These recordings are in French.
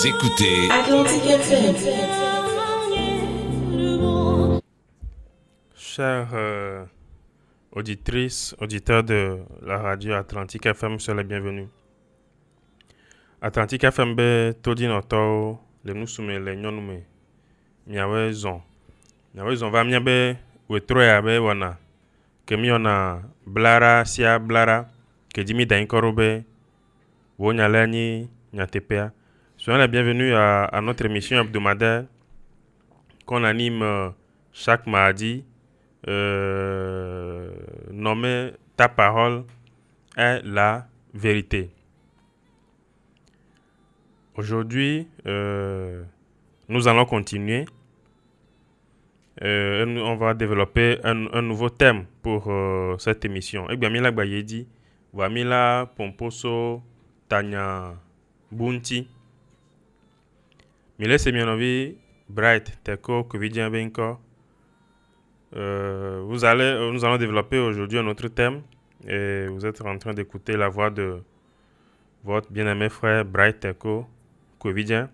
écoutez Atlantic FM. Chers auditrices, auditeurs de la radio Atlantic FM, soyez les bienvenus. Atlantic FM be todi noto le nusume le nyonume miawe zon. Miawe zon va miabe wetroya be wana ke miona blara sia blara ke dimi da inkorobe wonya lani nyatepea. Soyez les bienvenus à notre émission hebdomadaire qu'on anime chaque mardi. Nommé Ta parole est la vérité. Aujourd'hui, nous allons continuer. On va développer un nouveau thème pour cette émission. Egbamila Bayedi, Wamila Pomposo Tanya Bunti. Mile Semionovi, Bright Teko Kovidien Benko. Nous allons développer aujourd'hui un autre thème et vous êtes en train d'écouter la voix de votre bien-aimé frère Bright Teko Covidien.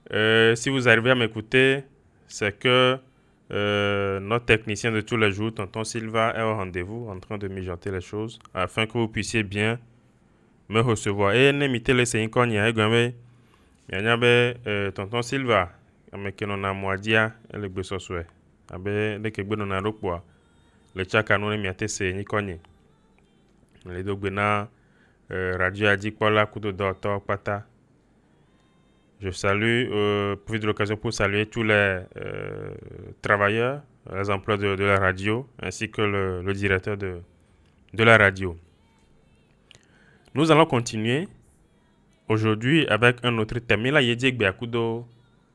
Si vous arrivez à m'écouter, c'est que notre technicien de tous les jours, Tonton Silva, est au rendez-vous en train de mijoter les choses afin que vous puissiez bien me recevoir. Et n'émitez les signes qu'on y a Tonton Silva, mais que l'on a moitié et le besoin souhait. Abe de kegbe nona rokwa le chaka no miate se ni konye le dogbe na radio adi kola kudo docteur pata. Je salue profite de l'occasion pour saluer tous les travailleurs, les employés de la radio ainsi que le directeur de la radio. Nous allons continuer aujourd'hui avec un autre thème. Là yedi gbe akudo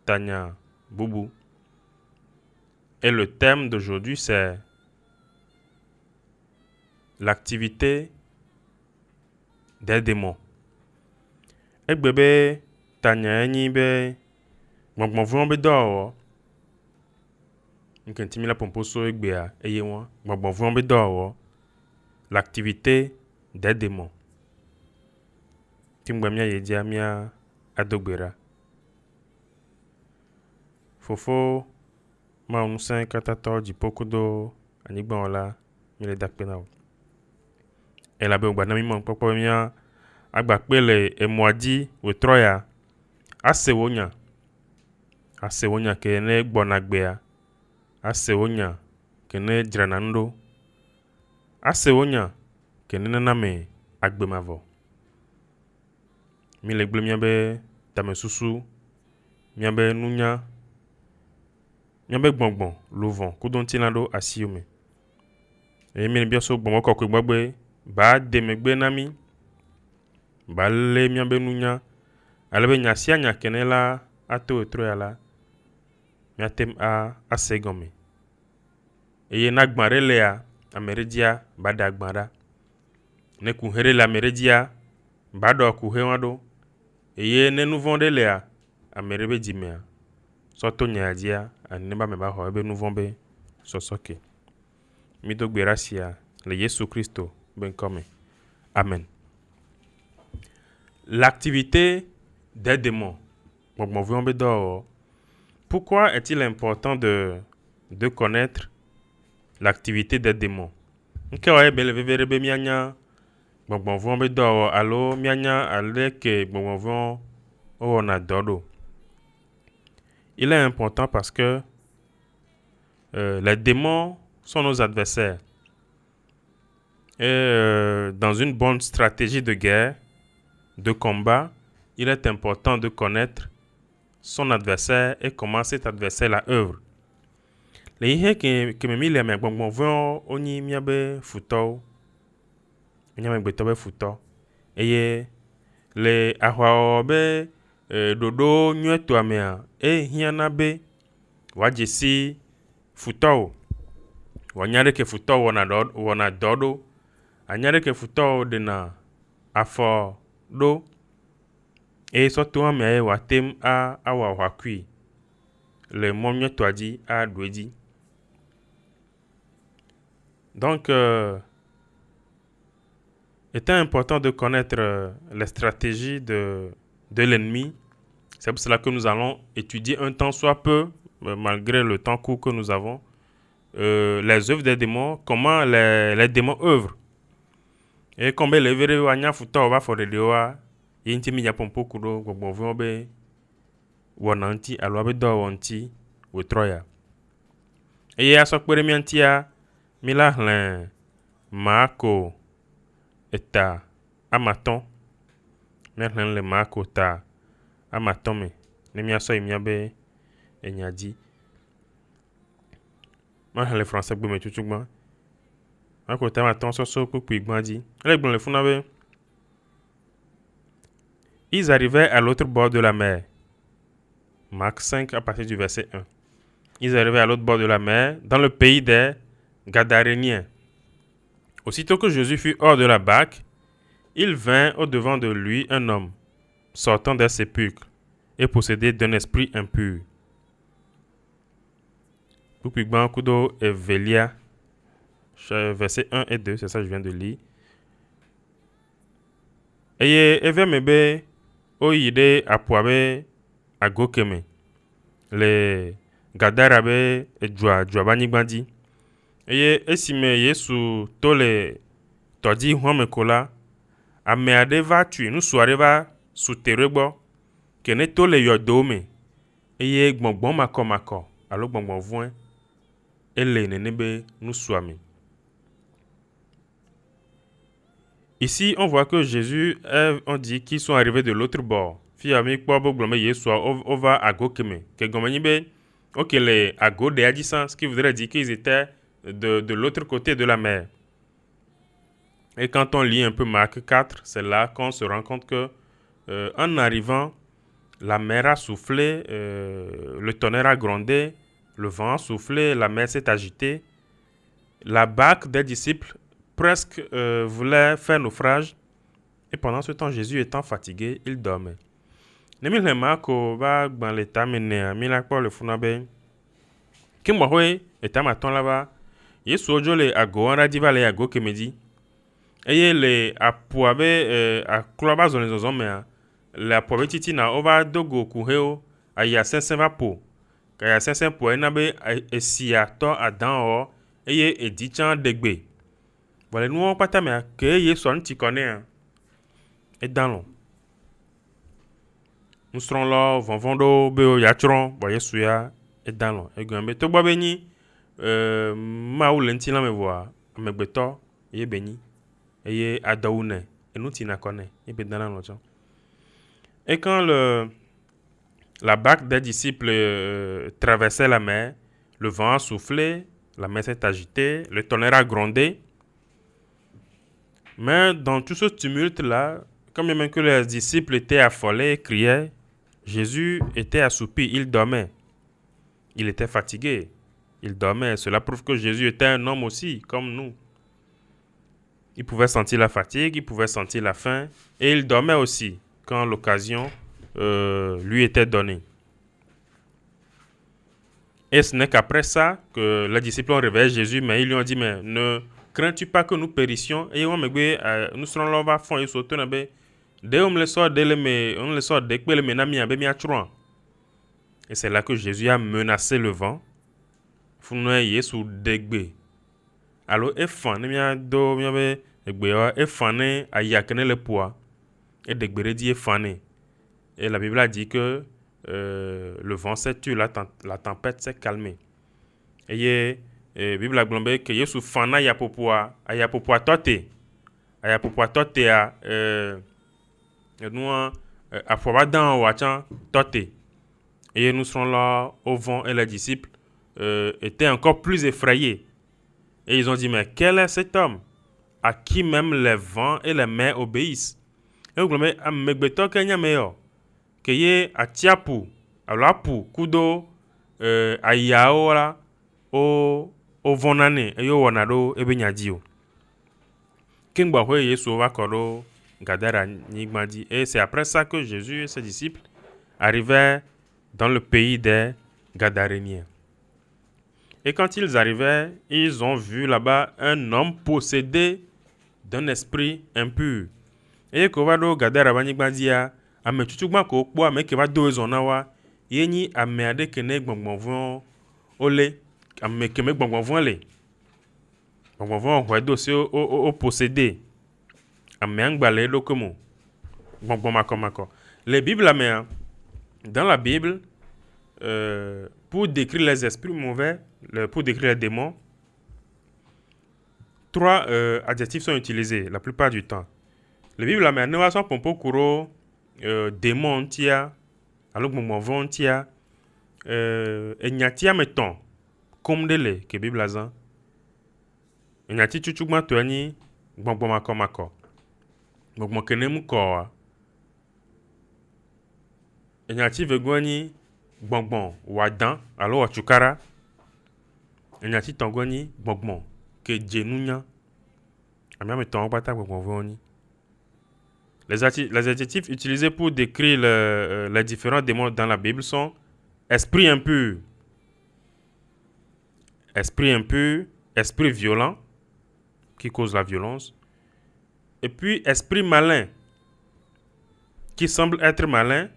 Tanya Boubou. Et le thème d'aujourd'hui, c'est l'activité des démons. Et bébé, Tanya ni be, bon vont be dehors. Une timila pomposo et béa, et moi, bon vont be dehors. L'activité des démons. Timbamia yedia mia adogbera. Fofo. Ma unsen katato di pokudo anigba wala mile dakpena o. Ela be ogba na mi mon popo mia agba pele emwadi wetroya asewonya ke ne gbonagbea asewonya ke ne dranando asewonya ke ne name agbemavo mile gble mia be tamesusu mia be nunya miabe gbongbon louvon kudontilando asiume e mi biaso gbongo kokwe gbagbe ba demegbe nami ba le miabe nunya alebe nyasia nya kenela ato etroyala miatem a asegome eye na gbare lea ameredia bada gbara ne kuhere la ameredia bado kuhewado eye ne nuvonde lea amerebe dimea soto nyadia aneba me ba ho ebe nuvombe sosoke mi do gracia le Yesu Christo ben comme amen. L'activité des démons. Pourquoi est-il important de connaître l'activité des démons? Nke wa ebe le veverebe mianya gbongbon be do alo mianya aleke gbongbon o na dodo. Il est important parce que les démons sont nos adversaires. Et dans une bonne stratégie de guerre, de combat, il est important de connaître son adversaire et comment cet adversaire la œuvre. Les ihe que me mi le me gbongbon vont oni miabe futo. Nyame gbetobe futo. Eye le ahwa be dodo nyueto amea e hiana be wajesi futo wanyare ke futo wona dodo anyare ke futo de na afo do e soto amea e watem a awa wakui le mon nyueto adi a doedi. Donc il est important de connaître les stratégies de de l'ennemi. C'est pour cela que nous allons étudier un temps soit peu, malgré le temps court que nous avons, les œuvres des démons, comment les démons œuvrent. Et comme les verres wanya futa va for de wa yinti mi yapon pokudo gbogbo von be wonanti alo be do wonti we troya. Et ya sokpere mi antia mi la hlen mako eta amaton. Mi hlen le mako ta amaton me ne mi aso imi be enyadi. Ma hlen le français gbe me tutugba. Mako ta amaton so popu igbandi. Le gbon le funa be. Ils arrivaient à l'autre bord de la mer. Marc 5 à partir du verset 1. Ils arrivaient à l'autre bord de la mer, dans le pays des Gadaréniens. Aussitôt que Jésus fut hors de la barque, il vint au-devant de lui un homme, sortant des sépulcres, et possédé d'un esprit impur. Kudo et Velia, verset 1 et 2, c'est ça que je viens de lire. Et Evemebe, Oide Apoabe, Agokeme, les Gadarabe et Djoabani Bandi. Et esime Yesu tole todi home kola, ame ade va tui nu soare va suterebo, kene tole yodome, eye gbongbon mako, alo gbongbon voin, ele nenebe nu suame. Ici, on voit que Jésus, on dit qu'ils sont arrivés de l'autre bord. Fiami kpobo glome Yesu ova agokeme, ke gomenibe, ok les ago de Adissan, ce qui voudrait dire qu'ils étaient de l'autre côté de la mer. Et quand on lit un peu Marc 4, c'est là qu'on se rend compte que en arrivant, la mer a soufflé, le tonnerre a grondé, le vent a soufflé, la mer s'est agitée. La barque des disciples presque voulait faire naufrage. Et pendant ce temps, Jésus étant fatigué, il dormait. Nemi le Marco va dans l'état mené, mila kwa le funabe. Kimbohwe état maton là-bas. Yesu ojo le ago on radiva le ago kemedi. Eye le apuabe a kloba zone zozome le apuabe titi na ova dogo kuheo aya sensen va po. Kaya sensen po ena be esia to adan o eye edichan degbe. Voilà nous on pata me ke Yesu on ti connaît et dans l'eau. Nous serons là vonvondo be yatron bo Yesu ya et dans l'eau. Et gombe to bo beni ma ou lenti la me voir amegbeto ye beni eye adaoune et nous tina connaît et be dans l'eau. Et quand la barque des disciples traversait la mer, le vent a soufflé, la mer s'est agitée, le tonnerre a grondé. Mais dans tout ce tumulte-là, comme même que les disciples étaient affolés et criaient, Jésus était assoupi, il dormait. Il était fatigué, il dormait. Cela prouve que Jésus était un homme aussi, comme nous. Il pouvait sentir la fatigue, il pouvait sentir la faim, et il dormait aussi quand l'occasion lui était donnée. Et ce n'est qu'après ça que les disciples ont réveillé Jésus, mais ils lui ont dit, mais ne crains-tu pas que nous périssions? Et nous serons là, on va fond et sauter. Et c'est là que Jésus a menacé le vent. Alors, et la Bible a dit que le vent s'est tué, la tempête s'est calmée. Et la Bible a dit que Yesu fana yapopua tote. Ayapopua tote a nous a dans wachan tote. Et nous serons là au vent et les disciples étaient encore plus effrayés. Et ils ont dit, mais quel est cet homme à qui même les vents et les mers obéissent? Et vous avez dit, que ye atiapu alapu kudo ayao la o vonane eyo wonado ebenyadio kingba ho Yesu va kodo Gadara nigbandi. Et c'est après ça que Jésus et ses disciples arrivaient dans le pays des Gadaréniens. Et quand ils arrivaient, ils ont vu là-bas un homme possédé d'un esprit impur. Et Kovado Gadara Banigbandia ame tutugbã ko kpɔ ame ke va do ezɔ na wa ye nyi ame aɖe ke ne gbɔngbɔ̃vɔ wole ame ke me gbɔngbɔ̃vɔ le gbɔngbɔ̃vɔ xɔe do si o possédé ame ŋgba le eɖokui mo gbɔngbɔ̃ makɔmakɔ le Bible mea dans la Bible pour décrire les esprits mauvais pour décrire les démons 3 adjectifs sont utilisés la plupart du temps le Bible mea ne wa sɔn pompo kuro démon tia alo gbɔngbɔ̃vɔ tia enyati ame tɔn kom ɖe le ke Bible zã enyati tutugbãtɔe nyi gbɔngbɔ̃ makɔmakɔ gbɔngbɔ̃ ke ne mu kɔa enyati vegoe nyi gbɔngbɔ̃ wɔadã alo wɔtsukara enyati tɔ̃goe nyi gbɔngbɔ̃ ke dze nunya ame tɔ̃wo kpata gbɔngbɔ̃vɔ nyi les adjectifs utilisés pour décrire les différents démons dans la Bible sont esprit impur, esprit violent qui cause la violence, et puis esprit malin qui semble être malin,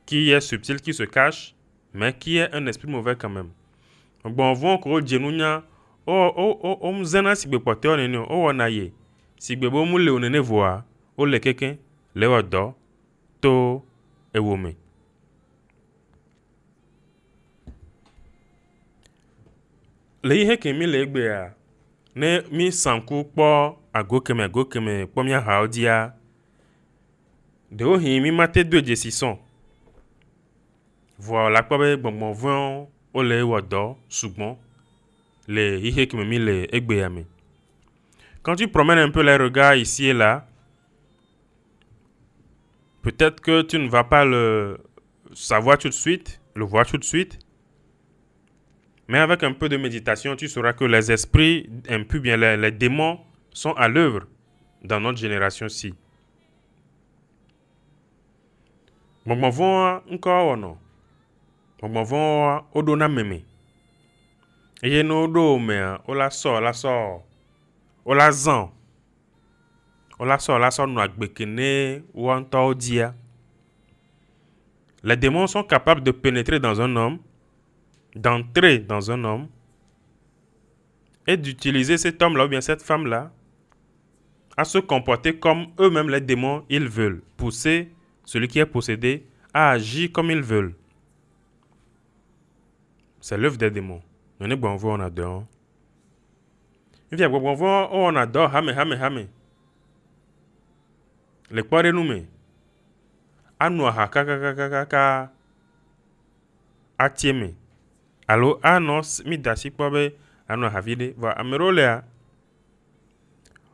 qui est subtil, qui se cache, mais qui est un esprit mauvais quand même. Bon, vont ko djenunya o mzena sigbe pote onene o wona ye sigbe bo mu le onene voa o le keken le odo to ewome. Le ihe ke mi le egbe a ne mi sanku kpɔ agokeme kpɔ mia ha odia de o hi mi mate do dzesi sɔn voa la kpɔ be gbɔngbɔ̃vɔ o le wodo sugbɔn le ihe ke mi le egbe ya me. Quand tu promènes un peu les regards ici et là, peut-être que tu ne vas pas le savoir tout de suite, le voir tout de suite, mais avec un peu de méditation, tu sauras que les esprits impurs, bien les démons, sont à l'œuvre dans notre génération-ci. Gbɔngbɔ̃vɔ encore wɔnɔ, gbɔngbɔ̃vɔ oɖo na meme, eye ne woɖo mea wola sɔ, wola zã, wola sɔ nɔ agbe ke ne woa ŋutɔwo dia. Les démons sont capables de pénétrer dans un homme, d'entrer dans un homme et d'utiliser cet homme-là ou bien cette femme-là à se comporter comme eux-mêmes les démons ils veulent, pousser celui qui est possédé à agir comme ils veulent. C'est l'œuvre des démons. On est bon, on a dehors. Il y a bon, on a dehors, hame. Le kpɔ ɖe nu me anu aha kakakaka atie me alo anɔ mi da si kpɔ be anɔ ahavi ɖe vɔ ame ɖewo lea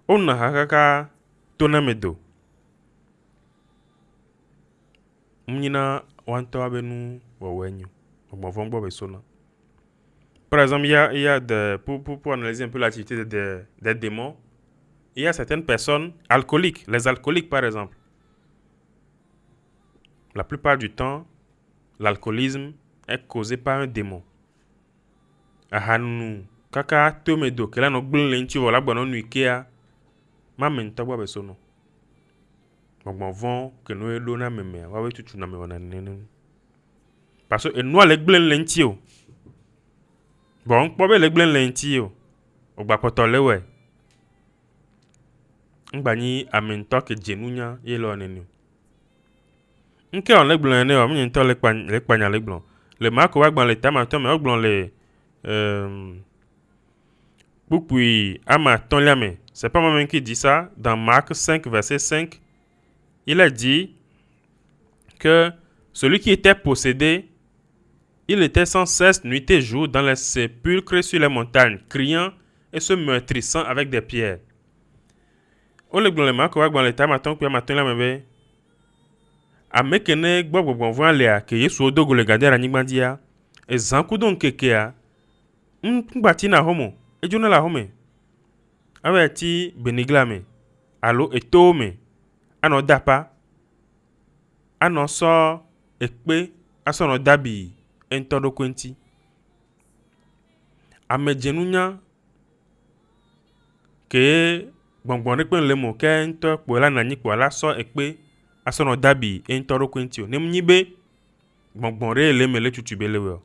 wonɔ aha kaka tona me do nyina woantɔa be nu wɔwɔe nyo gbɔngbɔ̃vɔ gbɔ be sona. Par exemple, il y a pour analyser un peu l'activité des démons, il y a certaines personnes alcooliques, les alcooliques par exemple. La plupart du temps, l'alcoolisme est causé par un démon. Ahanu kaka tome do kela no gblen le nti wala gbɔnɔ nu ikea ma me ntɔ gbɔ be sono. Gbɔngbɔ̃vɔ ke no eɖo na memea wa be tutu na me wana nene. Parce que enua le gblen le nti o. Bon, kpɔ be le gblen le nti o. Ogbakpɔtɔ le wɛ. Ngbani ame ntɔ ke dzenunya ye le nene. Nke on le gblen ne o me ntɔ le kpanya le gblen. Le mako wa gblen le tamato me o gblen le Bukui ama toliame. C'est pas moi-même qui dit ça. Dans Marc 5, verset 5, il a dit que celui qui était possédé, il était sans cesse nuit et jour dans les sépulcres sur les montagnes, criant et se meurtrissant avec des pierres. Ole gblɔ le Marc wa gblɔ le tamato kpe amato la me be ame ke ne gbɔ gbɔgbɔ̃vɔa lea ke Yesu do go le gade ɖe anyigba dzia ezã kudo ŋkekea ŋgbati na homo edzona la home ave ti benigla me alo eto me anɔ dapa anɔ sɔ ekpe asɔ nɔ dabi entɔ ɖokui ŋti ame dzenunya ke gbɔngbɔ̃ ɖe kpe le mo ke ŋutɔ kpo la nanyi kpo la sɔ ekpe asono dabi entoro quintio nem nibe bon réel mais le tutubele we.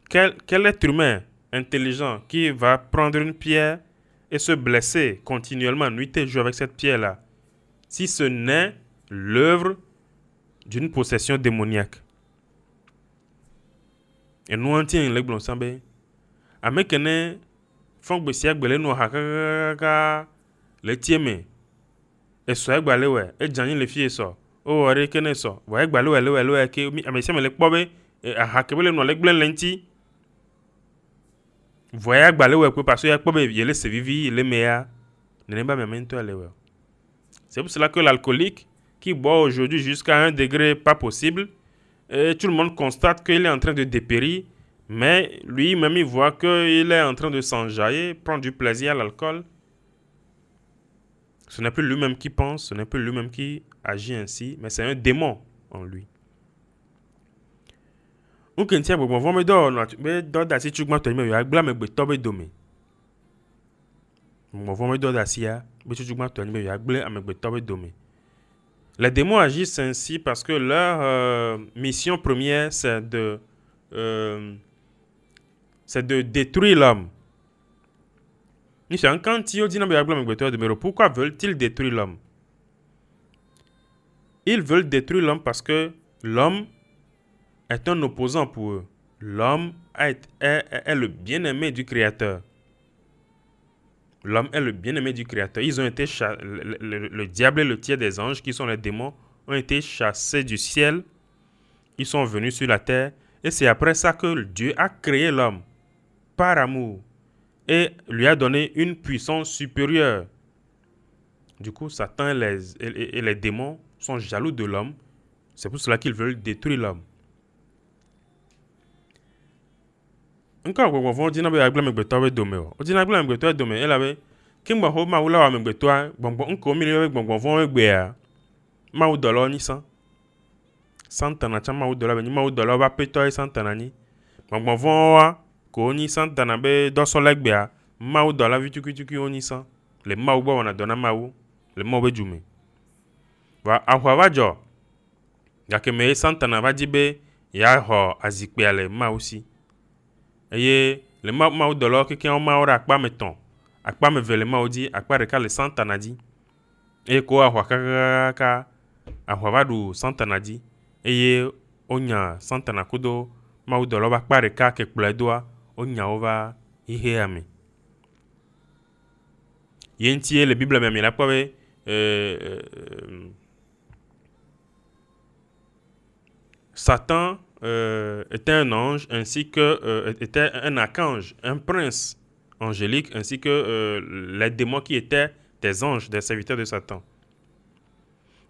Quel être humain intelligent qui va prendre une pierre et se blesser continuellement, nuit et jour avec cette pierre-là, si ce n'est l'œuvre d'une possession démoniaque? Et nous en tiens les blons sambe. Amekene fong besia gbele no hakaka le tieme. Et so egbale we, e jani le fie so. O ore kene so. Wa egbale we le ke mi amesia me le kpobe hakebele no le gblen lenti. Voya egbale we parce que kpobe yele se vivi le meya. Ne pas memento ale we. C'est pour cela que l'alcoolique qui boit aujourd'hui jusqu'à un degré pas possible, tout le monde constate qu'il est en train de dépérir, mais lui-même il voit qu'il est en train de s'enjailler, prendre du plaisir à l'alcool. Ce n'est plus lui-même qui pense, ce n'est plus lui-même qui agit ainsi, mais c'est un démon en lui. Ou qu'un tiers bon vont me do d'assis tu m'as tenu ya gla me betobe domé. Bon vont me do d'assis mais tu m'as tenu ya gla me betobe domé. Les démons agissent ainsi parce que leur mission première, c'est de détruire l'homme. Pourquoi veulent-ils détruire l'homme? Ils veulent détruire l'homme parce que l'homme est un opposant pour eux. L'homme est le bien-aimé du Créateur. L'homme est le bien-aimé du Créateur. Ils ont été le diable et le tiers des anges, qui sont les démons, ont été chassés du ciel. Ils sont venus sur la terre. Et c'est après ça que Dieu a créé l'homme par amour et lui a donné une puissance supérieure. Du coup, Satan et les démons sont jaloux de l'homme. C'est pour cela qu'ils veulent détruire l'homme. Encore on va dire na agla megbeto we dome o di na agla megbeto dome e lawe kimba ho ma wula wa megbeto gbongbo nko mi le gbongbo fon we gbe a ma u dolo ni san santana cha ma u dolo be ni ma u dolo ba peto e santana ni gbongbo fon wa ko ni santana be do so le gbe a ma u dolo vitukutuku oni san le ma u gbo na dona ma u le mo be jume wa ahwa wa jo ya ke me santana va di be ya ho azikpe ale ma aussi. Eye le ma dolo keke o ma ora akpa meton akpa meve le ma odi akpa reka le santana di e ko ahwa ka ahwa vadu santana di eye onya santana kudo ma dolo ba akpa reka ke kpledoa onya ova ihe ame yenti le bible me la pawe Satan était un ange ainsi que était un archange, un prince angélique ainsi que les démons qui étaient des anges, des serviteurs de Satan.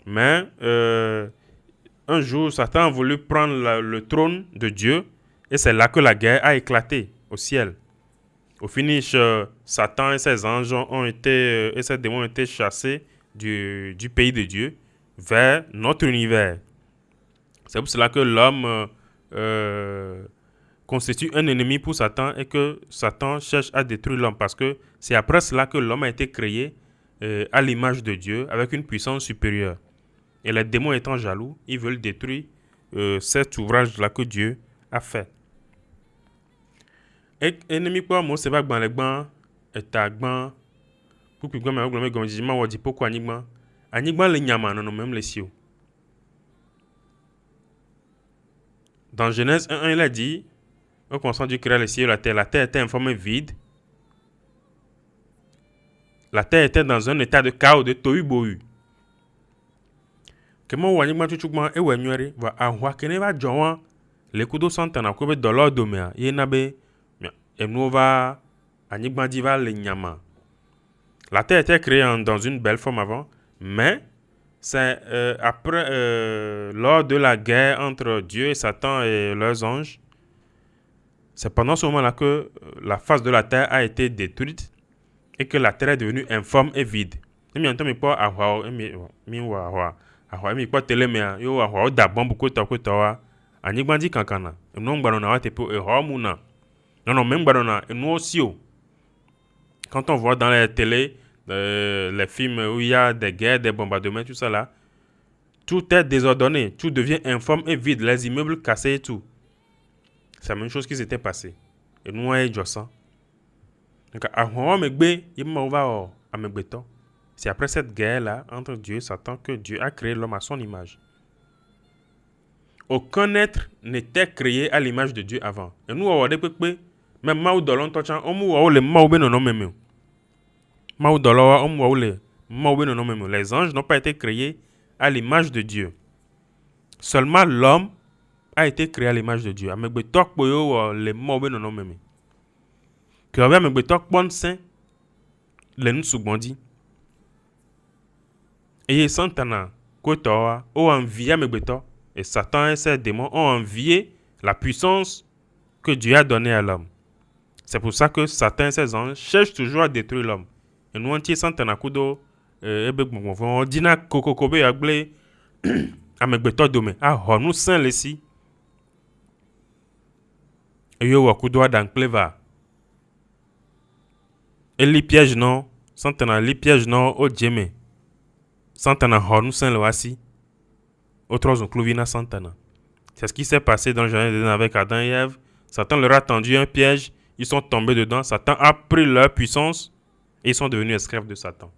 Mais un jour, Satan a voulu prendre le trône de Dieu et c'est là que la guerre a éclaté au ciel. Au finish, Satan et ses anges et ses démons ont été chassés du pays de Dieu vers notre univers. C'est pour cela que l'homme constitue un ennemi pour Satan et que Satan cherche à détruire l'homme parce que c'est après cela que l'homme a été créé à l'image de Dieu avec une puissance supérieure. Et les démons étant jaloux, ils veulent détruire cet ouvrage-là que Dieu a fait. Et ennemi quoi, moi c'est pas que les gants est à gants pour que gants mais comme je m'en dis pourquoi anigma les nyama non même les cieux. Dans Genèse 1, il a dit, au commencement Dieu créa les cieux et la terre était informée vide. La terre était dans un état de chaos, de tohu-bohu. Comment on va tout chouement et ouais nuere va avoir que ne va joindre les coups de santana comme de l'ordre doméa. Il n'a pas et nous va anigma diva les nyama. La terre était créée dans une belle forme avant, mais c'est après, lors de la guerre entre Dieu et Satan et leurs anges, c'est pendant ce moment-là que la face de la terre a été détruite et que la terre est devenue informe et vide. Et mi entend mi pas ahwa mi wa ahwa mi pas telemea yo ahwa da bombu ko ta wa anigba di kankana no ngbaro na wa te po e ho mu na non même ngbaro na nous aussi. Quand on voit dans les télé les films où il y a des guerres, des bombardements, tout ça là, Tout est désordonné, tout devient informe et vide, les immeubles cassés et tout. C'est la même chose qui s'était passé. Et nous, on est Jossan. Donc, c'est après cette guerre-là entre Dieu et Satan que Dieu a créé l'homme à son image. Aucun être n'était créé à l'image de Dieu avant. Et nous, on a des peu, même Mao Dolon Tochan, on les Mao non même. Mao Dolon, on les anges n'ont pas été créés à l'image de Dieu. Seulement l'homme a été créé à l'image de Dieu. Avec les Mao non même. Que avec bon saint, les nous soubondi. Et Santana, Kotoa, ont envié Megbeto, et Satan et ses démons ont envié la puissance que Dieu a donnée à l'homme. C'est pour ça que Satan et ses anges cherchent toujours à détruire l'homme. Et nous, on Santana Kudo, on dit na Kokokobe Agle, à Megbeto Dome, ah, nous saint les et yo Wakudo dans Cleva. Et les pièges non, Santana, les pièges non, au Djeme. Santana Hornu Saint Loasi, autres ont clouvina Santana. C'est ce qui s'est passé dans le jardin d'Éden avec Adam et Ève. Satan leur a tendu un piège, ils sont tombés dedans. Satan a pris leur puissance et ils sont devenus esclaves de Satan.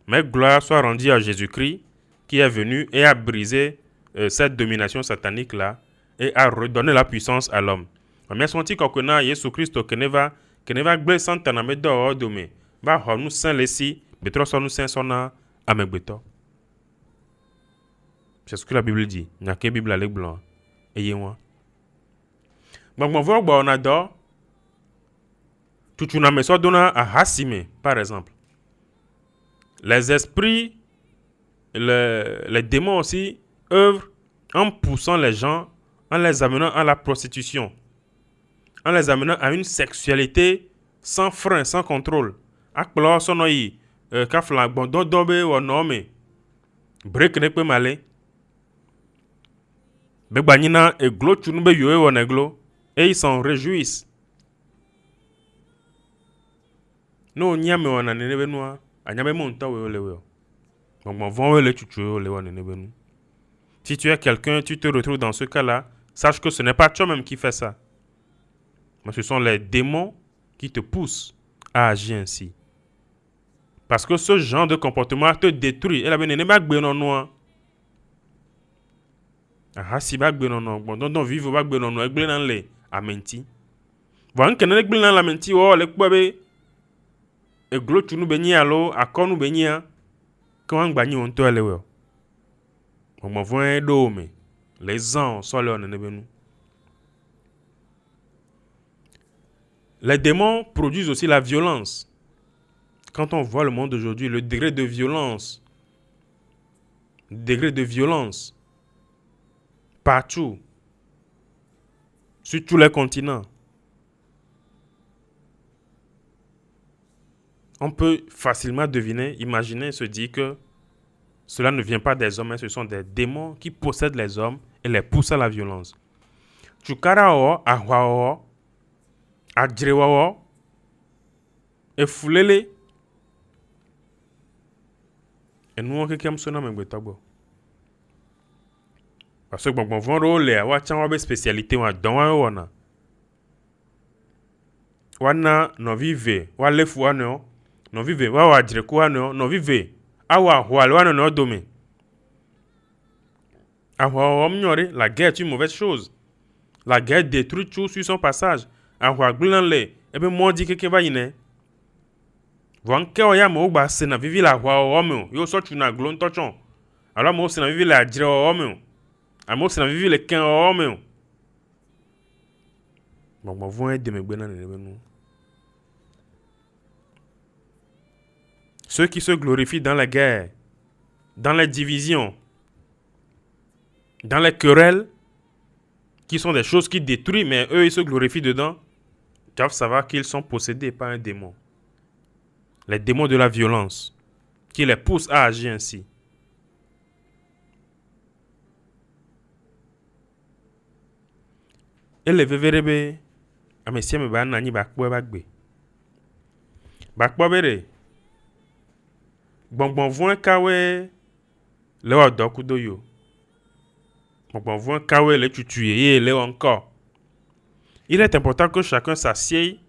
Mais gloire soit rendue à Jésus-Christ qui est venu et a brisé cette domination satanique-là et a redonné la puissance à l'homme. Mais son petit coconat, Jésus-Christ, que ne va gble Santana me dehors de me, va Hornu Saint Lessi, Betro Sonu Saint Sona. C'est ce que la Bible dit. Il n'y a que la Bible avec blanc. Et moi. Donc, on voit qu'on adore. Tout le monde me donne à Hassime, par exemple. Les esprits, les démons aussi, œuvrent en poussant les gens, en les amenant à la prostitution, en les amenant à une sexualité sans frein, sans contrôle. Akplo sonoyi, kafla gbondon dobe ou nome. Break ne peut m'aller. Begbanina et glo chunube yoe ou neglo. Et ils s'en réjouissent. No nyame ou nanebe noa. Anyame monta ou lewe. Donc mon vent le chuchu ou lewe nanebe nou. Si tu es quelqu'un, tu te retrouves dans ce cas-là, sache que ce n'est pas toi-même qui fais ça. Mais ce sont les démons qui te poussent à agir ainsi. Parce que ce genre de comportement te détruit. Et la benne n'est pas gbenon noa. Ah si ba gbenon noa. Bon donc vivre ba gbenon noa. Gbenon le amenti. Bon kenen gbenon la menti o le kpobe. E glo tunu benyi alo akonu benyi a. Quand gbani on to elewe. Bon mo voin do me. Les ans sont là on nous. Les démons produisent aussi la violence. Quand on voit le monde d'aujourd'hui, le degré de violence partout, sur tous les continents, on peut facilement deviner, imaginer, se dire que cela ne vient pas des hommes, mais ce sont des démons qui possèdent les hommes et les poussent à la violence. Chukarao, ahwao, adrewao, et foulele. Et nous, on a quelqu'un qui me parce que bon rôle est une spécialité dans wana no vive wa lefu wana no vive wa wajire ku wana no vive awa hwal wana no dome ahwa omnyore la guerre est une mauvaise chose. La guerre détruit tout sur son passage. Ahwa glanle ebe modi keke ba yine wanke oya mo gba se na vivi la hwa omo yo so tuna glon tochon alors mo se na vivi la jire omo amo se na vivi le ken omo bon mo vont aider me gbena ne nous. Ceux qui se glorifient dans la guerre, dans les divisions, dans les querelles, qui sont des choses qui détruisent, mais eux, ils se glorifient dedans, doivent savoir qu'ils sont possédés par un démon. Les démons de la violence, qui les poussent à agir ainsi. Et les veverebe, amesia me ba nani bakwe bagbe. Bakwe bere. Bonbon voin kawe le wa do kudo yo gbɔgbɔvɔ kawe le tutu ye le encore. Il est important que chacun s'assieye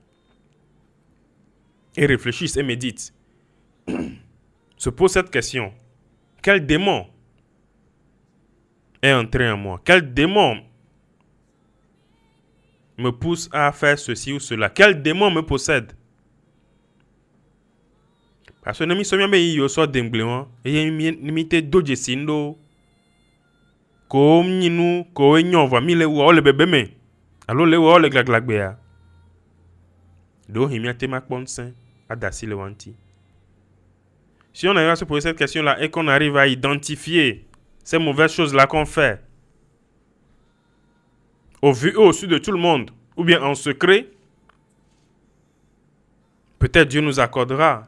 et réfléchisse et médite. Se pose cette question. Quel démon est entré en moi? Quel démon me pousse à faire ceci ou cela? Quel démon me possède? Parce que nous sommes bien yo so demblement et limité doje sindo ko nyinu ko enyo va mi le wo le bebe me alo le wo le glaglagbe ya do himia tema ponsen adasi le wanti. Si on arrive à se poser cette question là et qu'on arrive à identifier ces mauvaises choses là qu'on fait au vu et au su de tout le monde ou bien en secret, peut-être Dieu nous accordera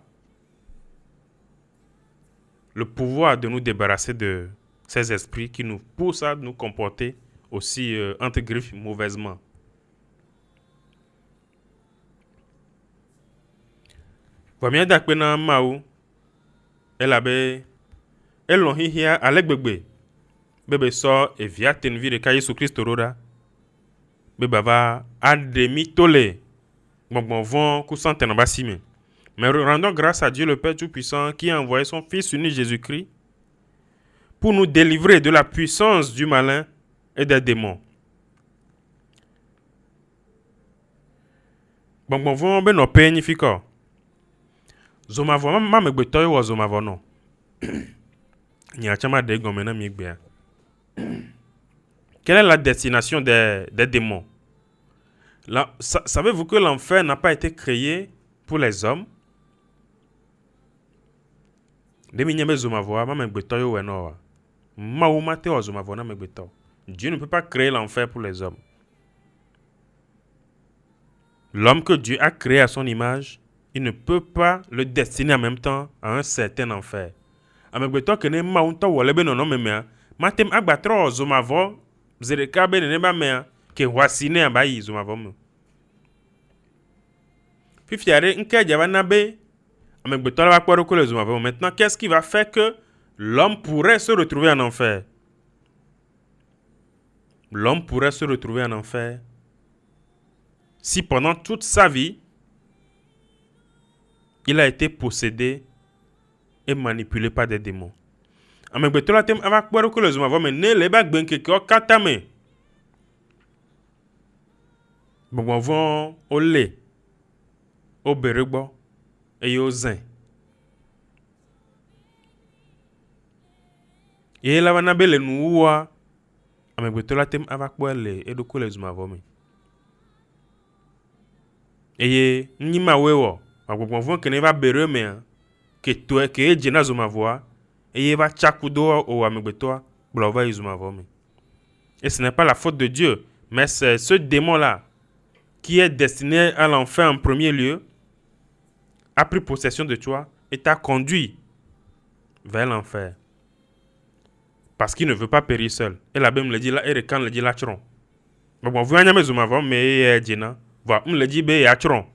le pouvoir de nous débarrasser de ces esprits qui nous poussent à nous comporter aussi, entre griffes, mauvaisement. Vamia dakpena maou, elle l'on hihia alegbegbe, bebe so evia tenvi de ka Yesu Christ roda, beba va ademi tole, bon vent cousant en basime. Mais rendons grâce à Dieu le Père Tout-Puissant qui a envoyé son Fils unique Jésus-Christ pour nous délivrer de la puissance du malin et des démons. Bon vent ben no pénifico. Zomavo ma megbeto wa zomavo no. Quelle est la destination des démons? Savez-vous que l'enfer n'a pas été créé pour les hommes? Dieu ne peut pas créer l'enfer pour les hommes. L'homme que Dieu a créé à son image, il ne peut pas le destiner en même temps à un certain enfer. Amegbeto que ne maunta wole be nono memea, matem agbatro zomavo zereka be ne ba mea ke wasine abayi zomavo me. Fifiare nke java na be amegbeto la ba ko le zomavo. Maintenant, qu'est-ce qui va faire que l'homme pourrait se retrouver en enfer? L'homme pourrait se retrouver en enfer si pendant toute sa vie, il a été possédé et manipulé par des démons. Amegbeto la tem ava kpɔɖo ko le zumavo me ne le ba gbenkeke kata me. Gbɔgbɔvɔ o le o bere gbɔ eye o zẽ. Ye la vana be le nuwua amegbeto la tem ava kpɔe le eɖoko le zumavo me. Eye nyima wewɔ agbɔgbɔvɔ kene va bere mea ke toe ke djena zomavoa eye va tsakudo o amegbetoa blova izomavo me. Et ce n'est pas la faute de Dieu, mais c'est ce démon-là qui est destiné à l'enfer en premier lieu, a pris possession de toi et t'a conduit vers l'enfer. Parce qu'il ne veut pas périr seul. Et la Bible me le dit là, et quand le dit là, tron. Bon, vous voyez, mais zomavo me djena, va, me le dit be ya tron.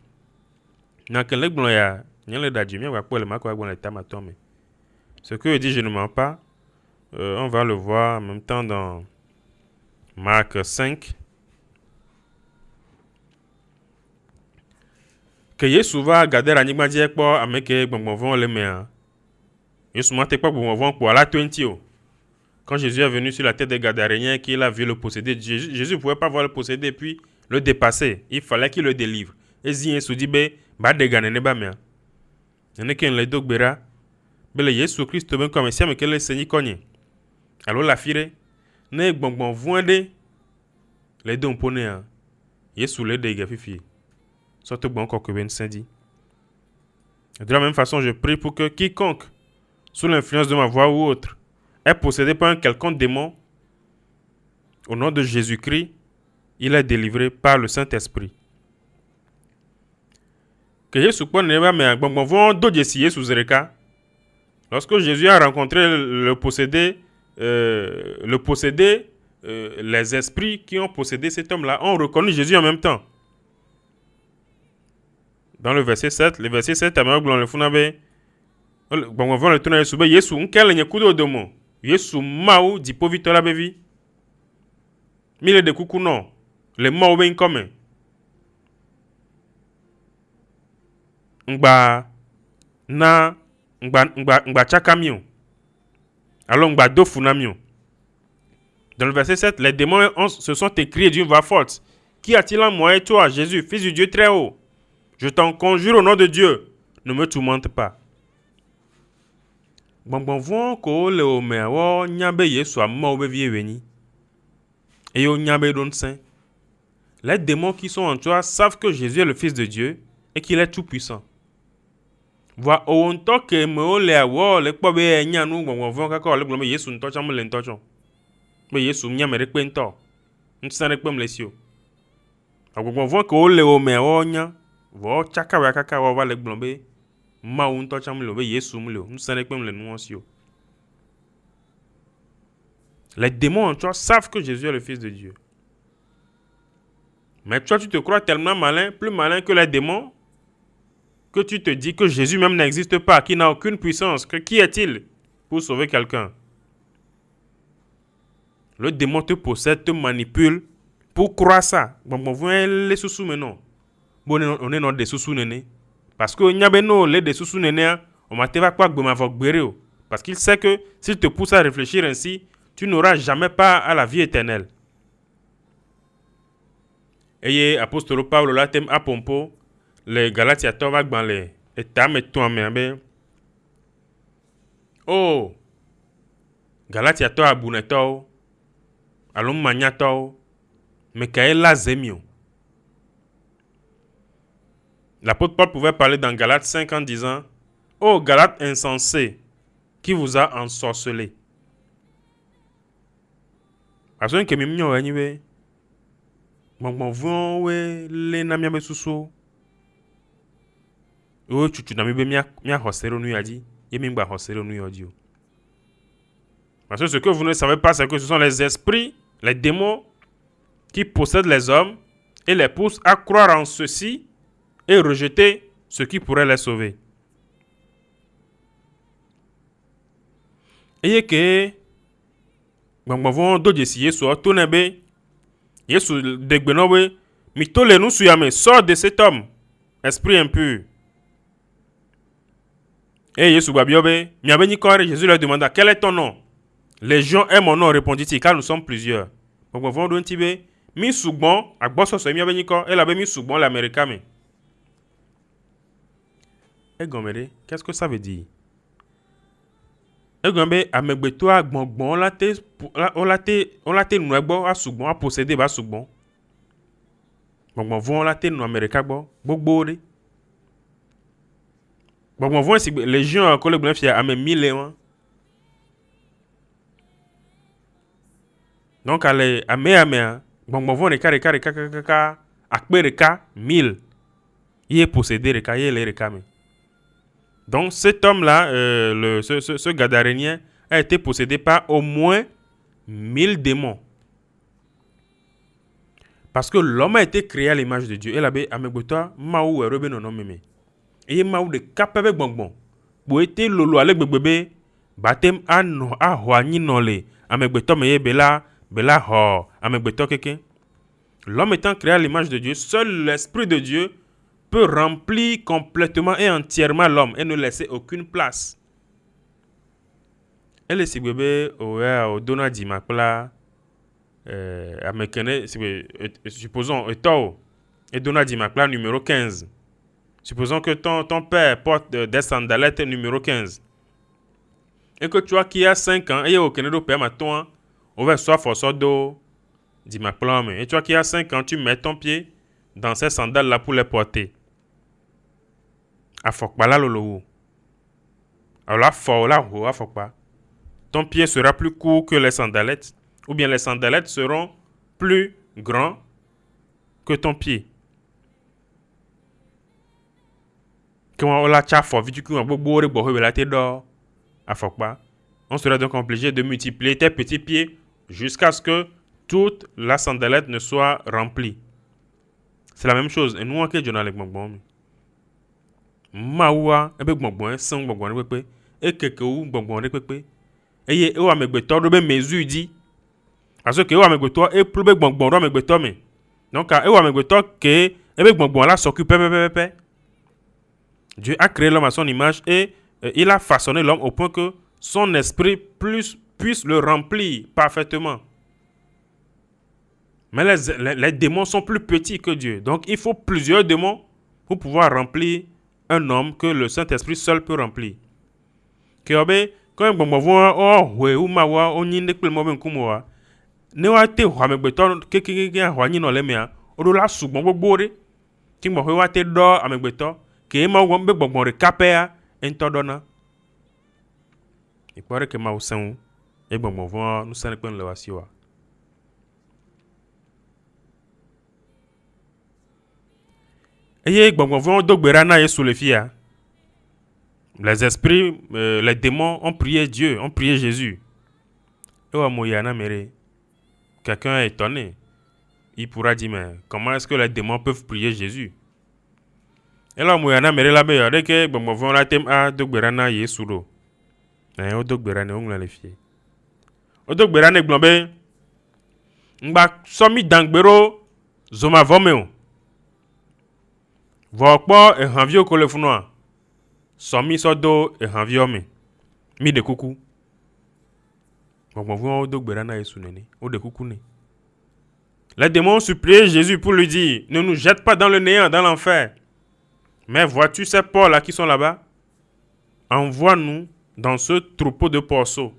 Na kele gblɔ ya nye le dadzi mia va kpɔ le mako agblɔ le tamatome. Ce que dit je ne mens pas, on va le voir en même temps dans Marc 5. Que Yesu va garder anyigba dzi kpɔ ame ke gbɔgbɔvɔ le mea. Yesu ma te kpɔ gbɔgbɔvɔ kpɔ la 20 o. Quand Jésus est venu sur la tête des Gadaréniens qu'il a vu le posséder, Jésus ne pouvait pas voir le posséder puis le dépasser. Il fallait qu'il le délivre. Et si Yesu dit be ba de gane ne ba mea. Ne ken le dogbera bele Yesu Christ ben comme si ameke le senyi konye. Alors la fire ne gbongbon voinde le don ponea. Yesu le de gafifi. Surtout bon encore que ben dit. De la même façon, je prie pour que quiconque sous l'influence de ma voix ou autre est possédé par un quelconque démon, au nom de Jésus-Christ, il est délivré par le Saint-Esprit. Que Jésus lorsque Jésus a rencontré le possédé, les esprits qui ont possédé cet homme-là ont reconnu Jésus en même temps. Dans le verset 7, le verset 7, le Yesu mau di povitola bevi. Mile de kuku no. Le mau be inkome. Ngba chakamio. Alors ngba dofunamio. Dans le verset 7, les démons se sont écriés d'une voix forte. Qui a-t-il envoyé toi, Jésus, fils du Dieu très haut? Je t'en conjure au nom de Dieu. Ne me tourmente pas. Bon vont ko le ome wo nyabe Yesu amma obe vie veni. Et yo nyabe don saint. Les démons qui sont en toi savent que Jésus est le fils de Dieu et qu'il est tout puissant. Voix onto ke me le wo le kpo be nyanu bon vont ka ko le glome Yesu nto cham le nto chon. Me Yesu nyame re pe nto. Ntsan re pe mlesio. Bon vont ko le ome wo nya wo chaka wa kaka wo va le glombe. Les démons en toi savent que Jésus est le Fils de Dieu. Mais toi, tu te crois tellement malin, plus malin que les démons, que tu te dis que Jésus même n'existe pas, qu'il n'a aucune puissance. Que qui est-il pour sauver quelqu'un? Le démon te possède, te manipule pour croire ça. Bon, vous les sous-sous maintenant. Bon, on est dans des sous-sous néné. Parce que Nyabeno, les des sous néné, on m'a dit pas parce qu'il sait que s'il te pousse à réfléchir ainsi, tu n'auras jamais pas à la vie éternelle. Et apostole Paul là thème à pompo, les Galatiens va dans les états mais toi mais oh Galatiens to abuneto alon magnato mais kaela zemio. L'apôtre Paul pouvait parler dans Galates 5 en disant « Oh, Galates insensés, qui vous a ensorcelé ?» Parce que nous avons dit « Bon, vous avez les namiabe sous-sous. » Oh, tu n'as pas hostero nous a dit. Et même pas hostero nous a dit. Parce que ce que vous ne savez pas, c'est que ce sont les esprits, les démons, qui possèdent les hommes et les poussent à croire en ceci et rejeter ce qui pourrait les sauver. Et que bon vont do jesi Yesu to nebe Yesu degbenowe mi to le nu suyame sors de cet homme esprit impur. Et Yesu babiobe mi abeni ko Jésus leur demanda quel est ton nom? Les gens aiment mon nom, répondit-il, car nous sommes plusieurs. Bon vont do ntibe mi sugbon agboso so mi abeni ko elle avait mi sugbon l'américain mais qu'est-ce que ça veut dire? Egombe amegbeto agbongbon on late nu egbo asugbon a posséder ba sugbon. Gbongbon vont late nu America gbo gbogbo re. Gbongbon vont si les gens ko le gbon fi ame 1000 won. Donc ale ame gbongbon vont reka akpe reka 1000. Il est possédé reka il est reka me. Donc cet homme-là, ce Gadarénien, a été possédé par au moins 1000 démons. Parce que l'homme a été créé à l'image de Dieu. Et là-bas, amegboto maou rebe non meme. Et maou de capable bonbon. Pour être lolo avec bébé, batem ano a hoani nole. Amegboto meye bela ho. Amegboto quelqu'un. L'homme étant créé à l'image de Dieu, seul l'Esprit de Dieu peut remplir complètement et entièrement l'homme et ne laisser aucune place. Elle est si bébé au Donald di Makla américain, supposons et Donald di Makla numéro 15. Supposons que ton père porte des sandalettes numéro 15. Et que tu as qui a 5 ans et au Canada père maintenant on va soit force d'eau di Makla et tu as qui a 5 ans tu mets ton pied dans ces sandales là pour les porter. Afokpa la lolo. Alors là, fort là, afokpa. Ton pied sera plus court que les sandalettes, ou bien les sandalettes seront plus grands que ton pied. Comment on l'a fort vite que on peut boire boire la tête d'or. Afokpa. On sera donc obligé de multiplier tes petits pieds jusqu'à ce que toute la sandalette ne soit remplie. C'est la même chose. Et nous, on a journal avec mon mawa ebe gbongbon san gbongbon repepe e keke wu gbongbon repepe eye ewɔ amegbetɔ ɖo be mesure di parce que ewɔ amegbetɔ eplu be gbɔngbɔn ɖo amegbetɔ me donc ewɔ amegbetɔ ke ebe gbɔngbɔn la s'occupe pɛpɛpɛpɛ. Dieu a créé l'homme à son image et il a façonné l'homme au point que son esprit puisse le remplir parfaitement. Mais les démons sont plus petits que Dieu. Donc, il faut plusieurs démons pour pouvoir remplir un homme que le Saint-Esprit seul peut remplir. Quand les esprits, les démons ont prié Dieu, ont prié Jésus. Quelqu'un est étonné. Il pourra dire, mais comment est-ce que les démons peuvent prier Jésus? Et là, Mouyana mere la meilleure dès que bon bon la thème a dogberana yesudo. O dogberane on la lefie. O dogberane glombe. Ngba somi dangbero zoma vomeo. Vokpo e hanvio ko le funwa. Somi sodo e hanvio me. Mi de kuku. Bon bon o dogberana yesu nene. O de kuku ne. Les démons suppliaient Jésus pour lui dire, ne nous jette pas dans le néant, dans l'enfer. Mais vois-tu ces porcs-là qui sont là-bas? Envoie-nous dans ce troupeau de pourceaux.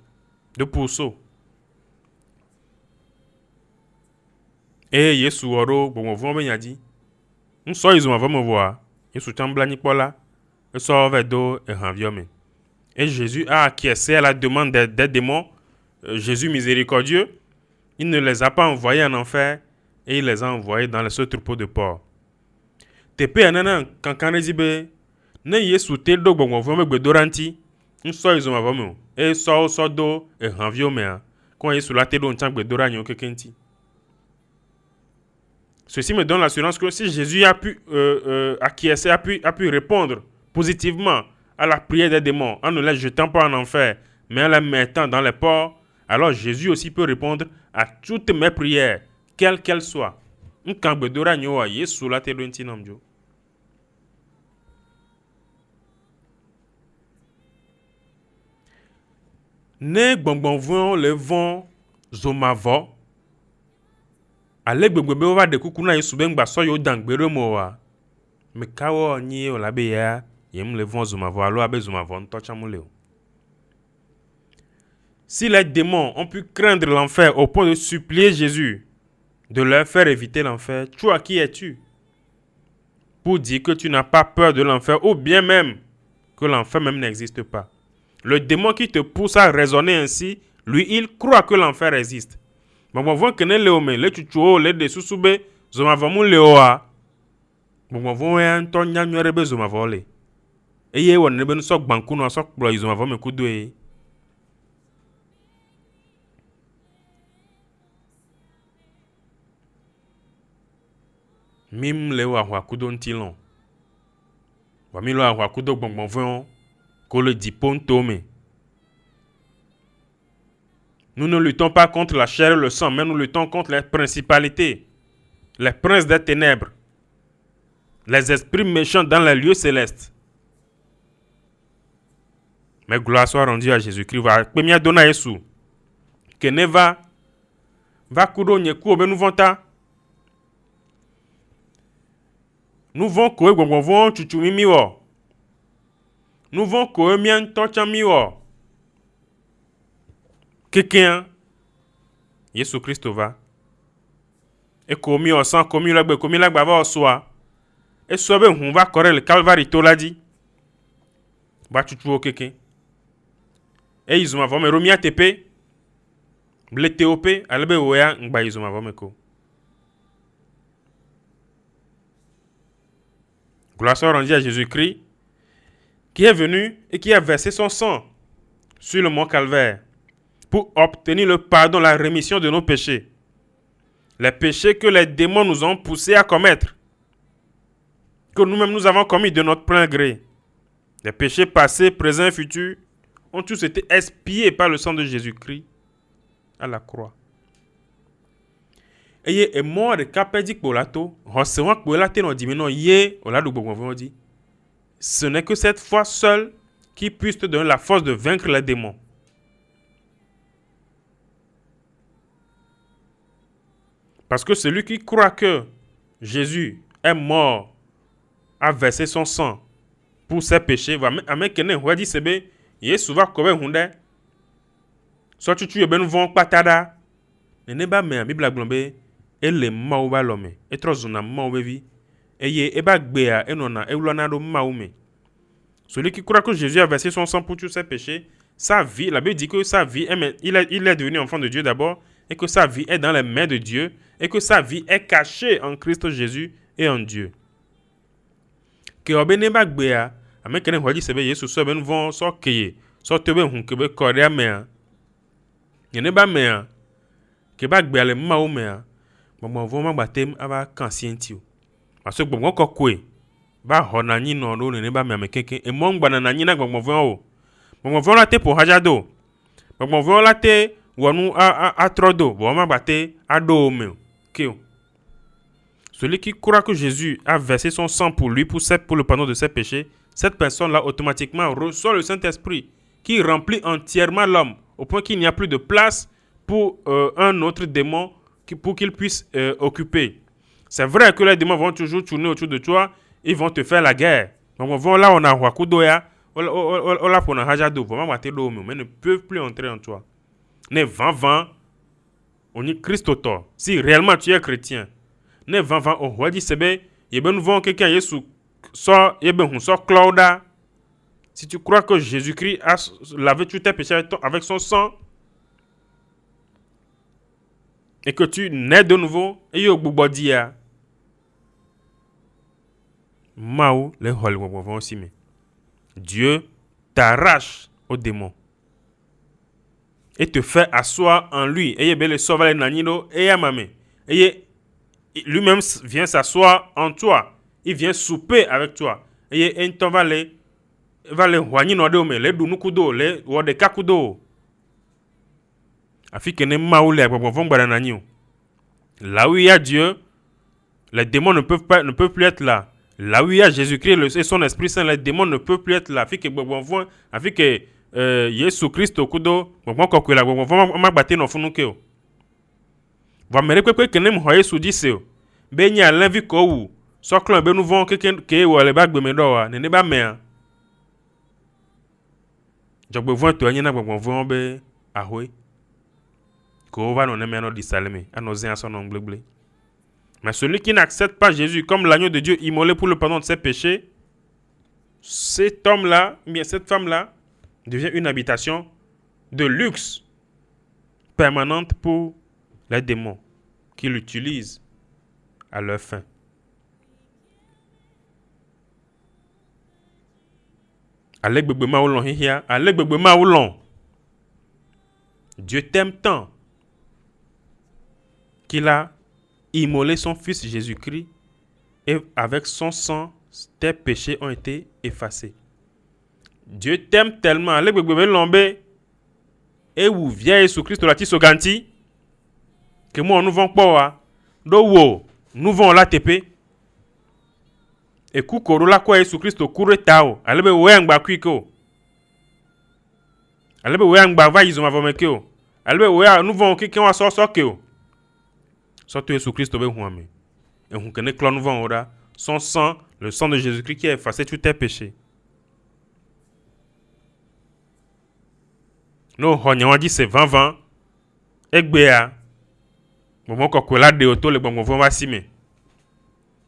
Et Yesu oro bon vont ben yadi. On so ils ont avant me voir. Yesu tembla ni pola. Et so vedo et hanviome. Et Jésus a acquiescé à la demande des démons. Jésus miséricordieux, il ne les a pas envoyés en enfer et il les a envoyés dans ce troupeau de porcs. Tepe anana kankan rezibe ne Yesu te do gbongbon fun megbe doranti nso izo ma vomo e so do e hanvio me a kon Yesu la te do ntang gbe doranyo kekenti. Ceci me donne l'assurance que si Jésus a pu acquiescer, a pu répondre positivement à la prière des démons en ne les jetant pas en enfer mais en les mettant dans les porcs, alors Jésus aussi peut répondre à toutes mes prières quelles qu'elles soient. Nkang gbe doranyo a Yesu la te do ntinamjo. Ne gbongbon vont le vont zomavo ale gbegbe wa de kuku na Yesu be ngba so yo dangbere mo wa me kawo nyi o la be ya yem le vont zomavo alo abe zomavo nto chamule. Si les démons ont pu craindre l'enfer au point de supplier Jésus de leur faire éviter l'enfer, toi qui es-tu pour dire que tu n'as pas peur de l'enfer ou bien même que l'enfer même n'existe pas? Le démon qui te pousse à raisonner ainsi, lui, il croit que l'enfer existe. Bon, bon, que le ome, le chuchuo, le de susube, zomavamu leoa. Bon, bon, un ton nyanyorebe zomavole. Eye won nebe nu sok banku no sok blo zomavome kudwe. Mim lewa wa kudo ntilon. Wa mi lo wa kudo bonbon von. Le dipon. Nous ne luttons pas contre la chair et le sang, mais nous luttons contre les principalités, les princes des ténèbres, les esprits méchants dans les lieux célestes. Mais gloire soit rendue à Jésus-Christ. Va première donna Yesu. Que ne va kudo nyeku obe nous vanta. Nous vont koe gongon chuchumi miwo. Nous vont combien de temps miwo. Quelqu'un, Jésus Christ va. Et commis au sang, commis la va au soir. Et soit ben on va correr le calvaire to l'a dit. Ba tu trouves quelqu'un. Et ils ont avant me remis à TP. Le TOP, albe oya ngba ils ont avant me ko. Gloire soit rendue à Jésus-Christ, qui est venu et qui a versé son sang sur le mont Calvaire pour obtenir le pardon, la rémission de nos péchés. Les péchés que les démons nous ont poussés à commettre, que nous-mêmes nous avons commis de notre plein gré. Les péchés passés, présents et futurs, ont tous été expiés par le sang de Jésus-Christ à la croix. Eye emo de kapedi kpolato, hosewa kpolate no dimino ye oladu gbogbo dit. Ce n'est que cette foi seule qui puisse te donner la force de vaincre les démons. Parce que celui qui croit que Jésus est mort, a versé son sang pour ses péchés, va amener kene wadi sebe, Yesu va kobe hunde. Soit tu ben von patada, ne ba me Bible glombe, ele maou ba lome, etrozuna maou bevi, eye eba gbea enona eulonado maoume. Celui qui croit que Jésus a versé son sang pour tous ses péchés, sa vie, la Bible dit que sa vie, il est devenu enfant de Dieu d'abord, et que sa vie est dans les mains de Dieu, et que sa vie est cachée en Christ Jésus et en Dieu. Que obene ba gbea, ame kene hwaji sebe Yesu so ben von so keye, so tebe hun kebe kore amea. Yene ba mea, ke ba gbea le maou mea, bon von ma batem aba kansientio. Parce que bon ko kwe, ba hona nyi no do ne ba mea mekeke, e mon gba na nyi na bon von o. Bon von la te po hajado. Bon von la te wonu a trodo, bon ma bate ado me. Keo. Celui qui croit que Jésus a versé son sang pour lui, pour le pardon de ses péchés, cette personne-là automatiquement reçoit le Saint-Esprit qui remplit entièrement l'homme, au point qu'il n'y a plus de place pour un autre démon pour qu'il puisse occuper. C'est vrai que les démons vont toujours tourner autour de toi, ils vont te faire la guerre. Donc là, on a Wakudoya, on a pour Hajado, mais ne peuvent plus entrer en toi. Ne vent, on est Christotor. Si réellement tu es chrétien, ne vent au roi dit sebe, yeben vont quelqu'un Yesu so yeben hun so Clauda. Si tu crois que Jésus-Christ a lavé tous tes péchés avec son sang et que tu nais de nouveau et yo gbodia Mao les hol vont aussi mais Dieu t'arrache aux démons et te fait asseoir en lui et yebe le sauver nanino et amame et lui-même vient s'asseoir en toi. Il vient souper avec toi. Et il va les hoigner no de les dunukudo, les wode kakudo. Afi que ne maoule vont barananio. Là où il y a Dieu, les démons ne peuvent plus être là. Là où il y a Jésus-Christ et son Esprit Saint, les démons ne peuvent plus être là. Afi que Jésus Christ okudo, bon ko la bon ma batte no funukeo. Va mere que nem hoye su diseo be nya levi ko wu so klon be nu von ke wo le ba gbe me do wa ne ba me jogbe von to anya na gbon von be ahoy ko va no ne me no disaleme anozen aso no gblegble. Mais celui qui n'accepte pas Jésus comme l'agneau de Dieu immolé pour le pardon de ses péchés, cet homme-là, bien cette femme-là devient une habitation de luxe permanente pour les démons qui l'utilisent à leur fin. Dieu t'aime tant qu'il a immolé son fils Jésus-Christ et avec son sang, tes péchés ont été effacés. Dieu t'aime tellement et où vient Jésus-Christ la tisoganti que moi nous vont pas do nous vont la TP et ku korola kwa Yesu Kristo kure tao alebe wengba kwiko alebe wengba va izo mavomekeo alebe we nous vont ki wa so keo so to Yesu Kristo be huame et hun kene klon nous vont ora son sang, le sang de Jésus-Christ qui a effacé tous tes péchés. No honyawa dit c'est 20 egbea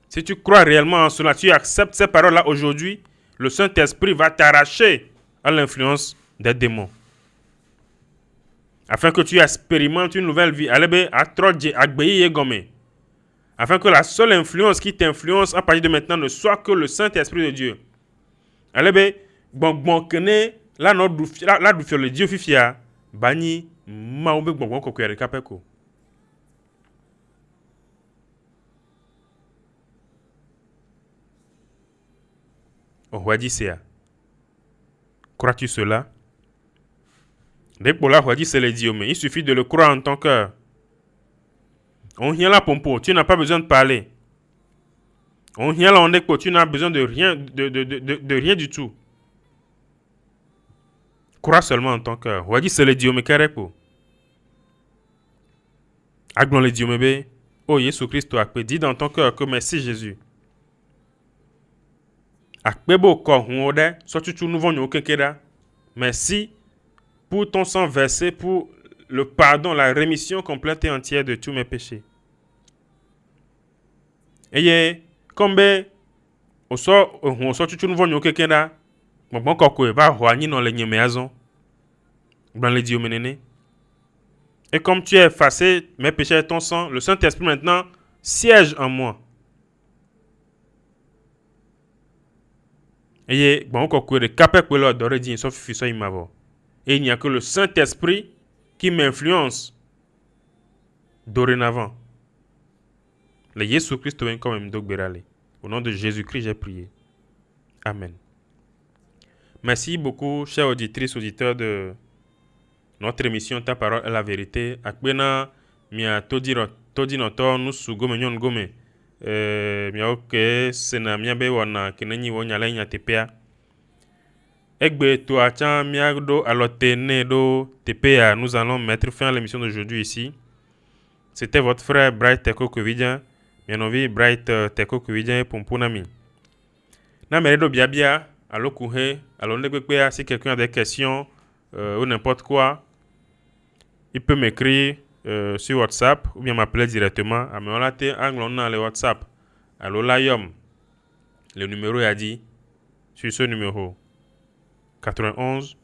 si tu crois réellement en cela, tu acceptes ces paroles-là aujourd'hui, le Saint-Esprit va t'arracher à l'influence des démons. Afin que tu expérimentes une nouvelle vie. Afin que la seule influence qui t'influence à partir de maintenant ne soit que le Saint-Esprit de Dieu. La le Dieu fifia, bani, maoube bon kokere kapeko. Crois-tu cela? Dès que là, c'est le diomé. Il suffit de le croire en ton cœur. On vient là, pompo. Tu n'as pas besoin de parler. On vient là, on est tu n'as besoin de rien, de rien du tout. Crois seulement en ton cœur. Wadi c'est le diomé carrément. Aglon le diomé bé. Oh, Jésus Christ, dis dans ton cœur que merci Jésus. Akpebo ko huode, soit tu nous vends merci pour ton sang versé pour le pardon, la rémission complète et entière de tous mes péchés. Et comme au sort tu nous vends quelqu'un bon quoi va hoani dans les maisons dans les dieux ménéné. Et comme tu as effacé mes péchés et ton sang, le Saint-Esprit maintenant siège en moi. Et bon quoi de capé que l'ordre aurait dit sauf fils il m'a. Et il n'y a que le Saint-Esprit qui m'influence dorénavant. Le Jésus Christ est quand même d'Ogberale. Au nom de Jésus-Christ, j'ai prié. Amen. Merci beaucoup, chers auditrices, auditeurs de notre émission Ta parole est la vérité. Akbena mia todi noto nusu gome nyon gome. Mia oke sena mia be wana kinenyi wonya la nya tepea. Egbe to achan mia do alotene do tepea. Nous allons mettre fin à l'émission d'aujourd'hui ici. C'était votre frère Bright Teko Kovidien. Bien envie Bright Teko Kovidien Pompunami. Na meredo biabia allo kuhe allo ndekwe si quelqu'un a des questions ou n'importe quoi, il peut m'écrire sur WhatsApp ou bien m'appeler directement. À mon laté anglon dans le WhatsApp. Allo layom. Le numéro est dit sur ce numéro 91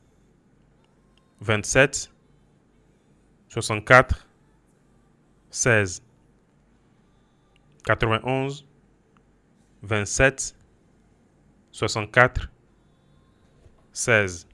27 64 16 91 27 64 16.